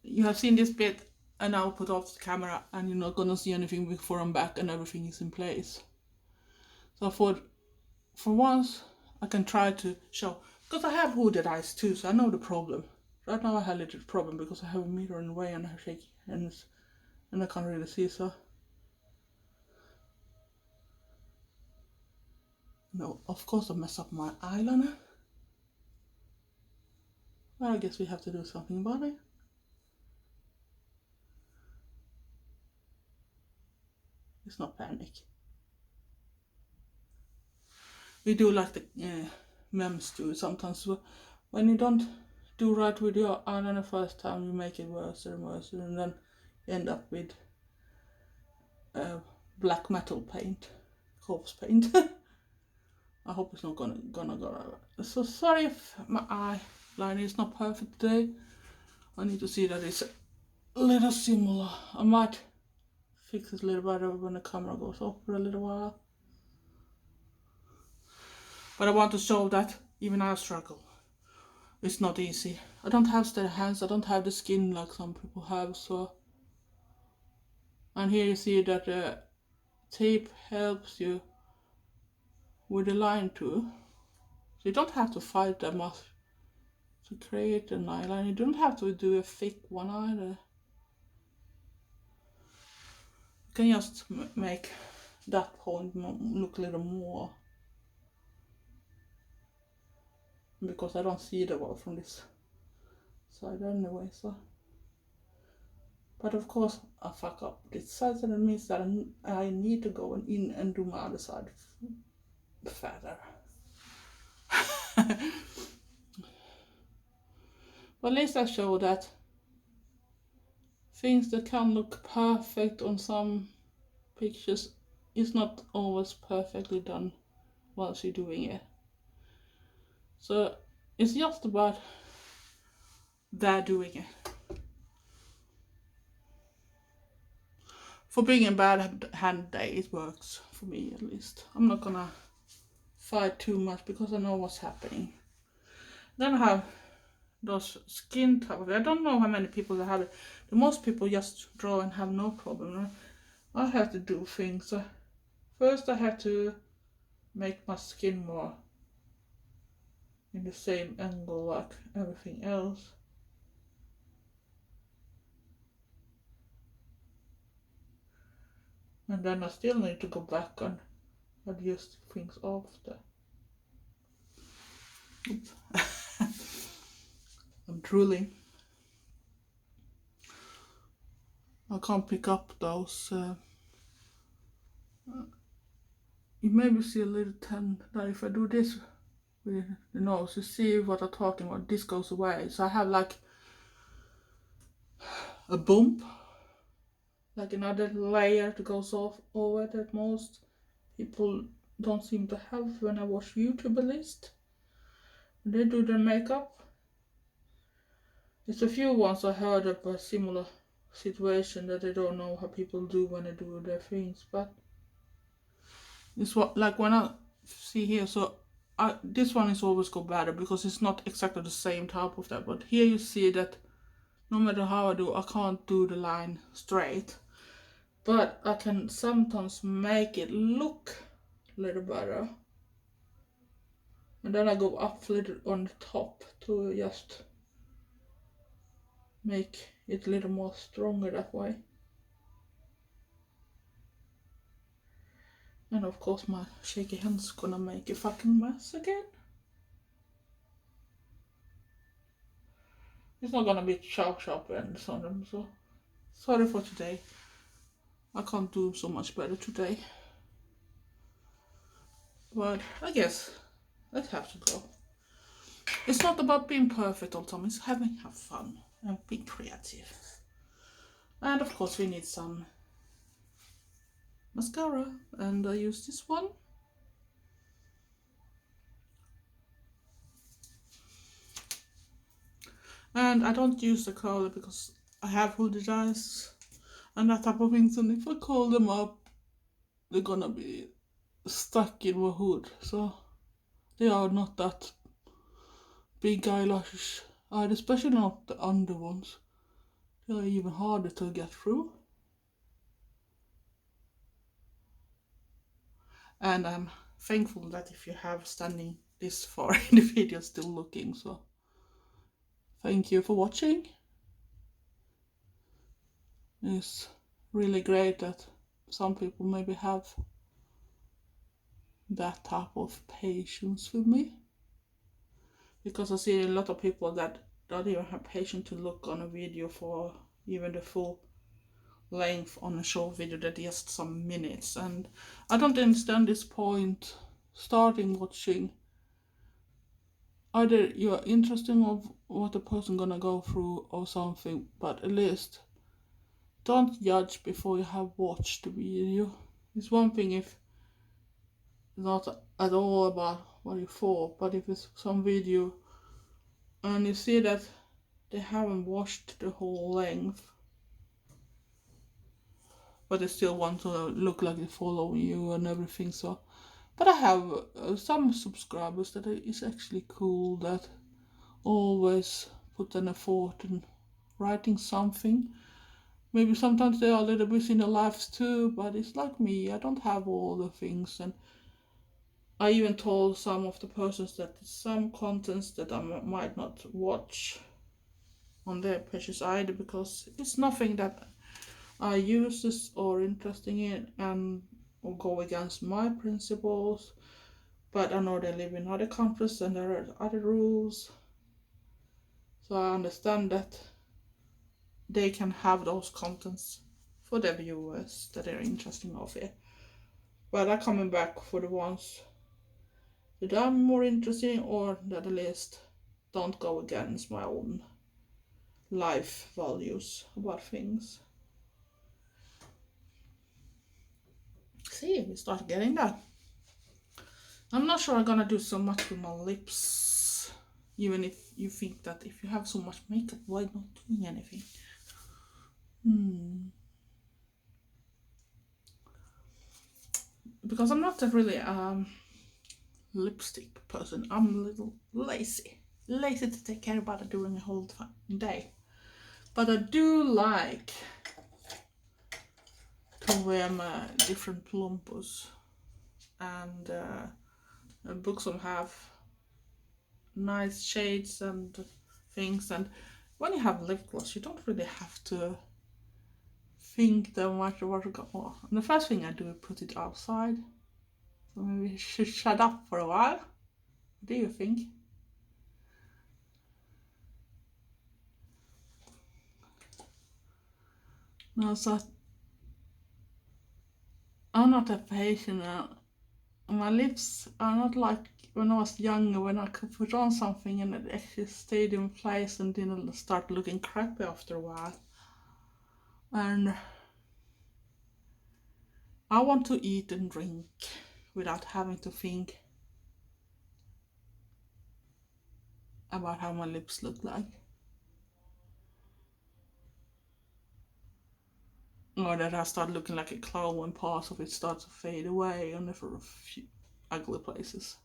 you have seen this bit and I'll put off the camera and you're not gonna see anything before I'm back and everything is in place. So I thought, for once, I can try to show, because I have hooded eyes too, so I know the problem. Right now I have a little problem because I have a mirror in the way and I have shaky hands and I can't really see, so. No, of course I mess up my eyeliner. Well, I guess we have to do something about it. It's not panic. We do like the memes do sometimes. When you don't do right with your eyeliner first time, you make it worse and worse, and then you end up with black metal paint, corpse paint. I hope it's not gonna go. So sorry if my eyeliner is not perfect today. I need to see that it's a little similar. I might fix it a little better when the camera goes off for a little while. But I want to show that even I struggle. It's not easy. I don't have steady hands. I don't have the skin like some people have. So, and here you see that the tape helps you with the line too. So you don't have to fight that much to create an eyeliner. You don't have to do a thick one either. You can just make that point look a little more. Because I don't see the wall from this side anyway, so. But of course I fuck up this side, so that means that I need to go in and do my other side fatter. But at least I show that things that can look perfect on some pictures is not always perfectly done whilst you're doing it. So it's just about that doing it. For being a bad hand day, it works for me at least. I'm not gonna fight too much because I know what's happening. Then I have those skin type of, I don't know how many people that have it. The most people just draw and have no problem. I have to do things. First I have to make my skin more in the same angle like everything else. And then I still need to go back and adjust things after. Oops. I'm drooling. I can't pick up those. You maybe see a little tend that if I do this with the nose, you see what I'm talking about. This goes away. So I have like a bump, like another layer that goes off over that most people don't seem to have when I watch YouTube at least. When they do their makeup. It's a few ones I heard of a similar situation that they don't know how people do when they do their things, but it's what, like when I see here, so this one is always go better because it's not exactly the same type of that, but here you see that no matter how I do, I can't do the line straight, but I can sometimes make it look a little better, and then I go up a little on the top to just make it a little more stronger that way. And of course my shaky hand's gonna make a fucking mess again. It's not gonna be sharp ends on them, so sorry for today. I can't do so much better today. But I guess that has to go. It's not about being perfect all the time, it's have fun and be creative. And of course we need some mascara, and I use this one. And I don't use the curler because I have hooded eyes and that type of things, and if I curl them up they're gonna be stuck in my hood, so they are not that big eyelashes, and especially not the under ones. They are even harder to get through. And I'm thankful that if you have standing this far in the video still looking, so thank you for watching. It's really great that some people maybe have that type of patience with me, because I see a lot of people that don't even have patience to look on a video for even the full length on a short video that just some minutes, and I don't understand this point. Starting watching, either you're interested of what the person gonna go through or something, but at least don't judge before you have watched the video. It's one thing if not at all about what you thought, but if it's some video and you see that they haven't watched the whole length, but they still want to look like they follow you and everything. So, but I have some subscribers that is actually cool, that always put an effort in writing something. Maybe sometimes they are a little busy in their lives too, but it's like me, I don't have all the things. And I even told some of the persons that some contents that I might not watch on their pages either, because it's nothing that I use this or interesting in and or go against my principles. But I know they live in other countries and there are other rules, so I understand that they can have those contents for the viewers that are interesting of it. But I'm coming back for the ones that I'm more interested in, or that at least don't go against my own life values about things. See, we start getting that. I'm not sure I'm gonna do so much with my lips, even if you think that if you have so much makeup, why not doing anything? Because I'm not a really lipstick person. I'm a little lazy to take care about it during the whole day. But I do like to wear my different plumpers, and books that have nice shades and things. And when you have lip gloss, you don't really have to think that much about what to go on. And the first thing I do is put it outside. So maybe I should shut up for a while. What do you think? No, so I'm not a patient. My lips are not like when I was younger, when I could put on something and it actually stayed in place and didn't start looking crappy after a while. And I want to eat and drink without having to think about how my lips look like. Or that I start looking like a clown when parts of it start to fade away and for a few ugly places.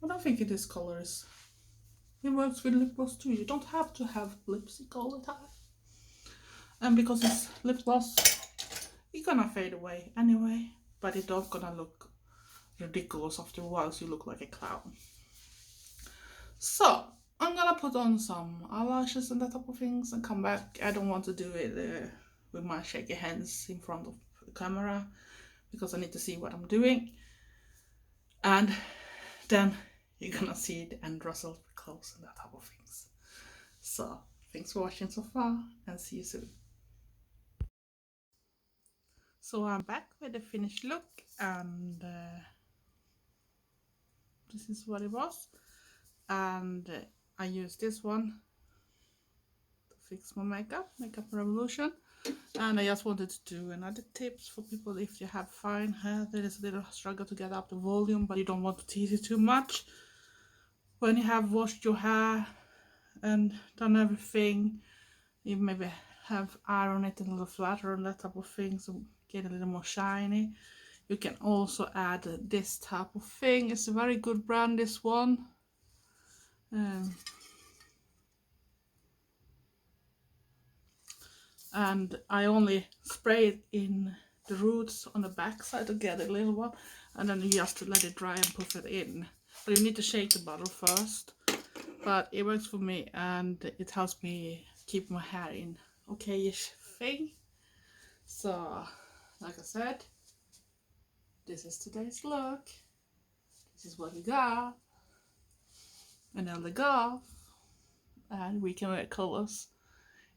But I think this color it works with lip gloss too. You don't have to have lipstick all the time. And because it's lip gloss, it's gonna fade away anyway, but it's not gonna look ridiculous after a while, so you look like a clown. So I'm gonna put on some eyelashes and that type of things and come back. I don't want to do it with my shaky hands in front of the camera, because I need to see what I'm doing. And then you're gonna see the end result close and that type of things. So thanks for watching so far, and see you soon. So I'm back with the finished look, and this is what it was. And I used this one to fix my makeup Revolution. And I just wanted to do another tips for people if you have fine hair. There is a little struggle to get up the volume, but you don't want to tease it too much. When you have washed your hair and done everything, you maybe have iron it a little flatter and that type of thing, so get a little more shiny. You can also add this type of thing. It's a very good brand, this one. And I only spray it in the roots on the back side to get a little one, and then you just let it dry and put it in. But you need to shake the bottle first. But it works for me, and it helps me keep my hair in okay-ish thing. So, like I said, this is today's look. This is what we got. An Eldergoth. And we can wear colors,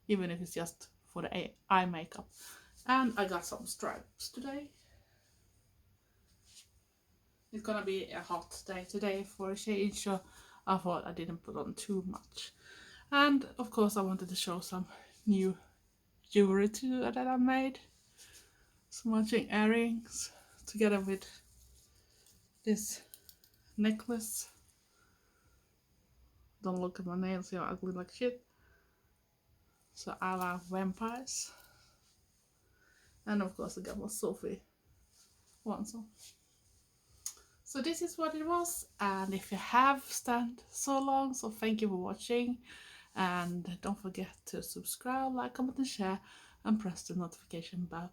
even if it's just for the eye makeup. And I got some stripes today. It's gonna be a hot day today for a change, so I thought I didn't put on too much. And of course I wanted to show some new jewelry too that I made. Some matching earrings together with this necklace. Don't look at my nails, they're ugly like shit. So I love vampires. And of course I got my Sophie one song. So this is what it was, and if you have stayed so long, so thank you for watching, and don't forget to subscribe, like, comment and share, and press the notification bell.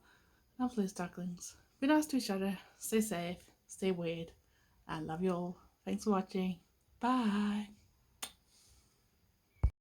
And please, darklings, be nice to each other, stay safe, stay weird, and love you all. Thanks for watching. Bye.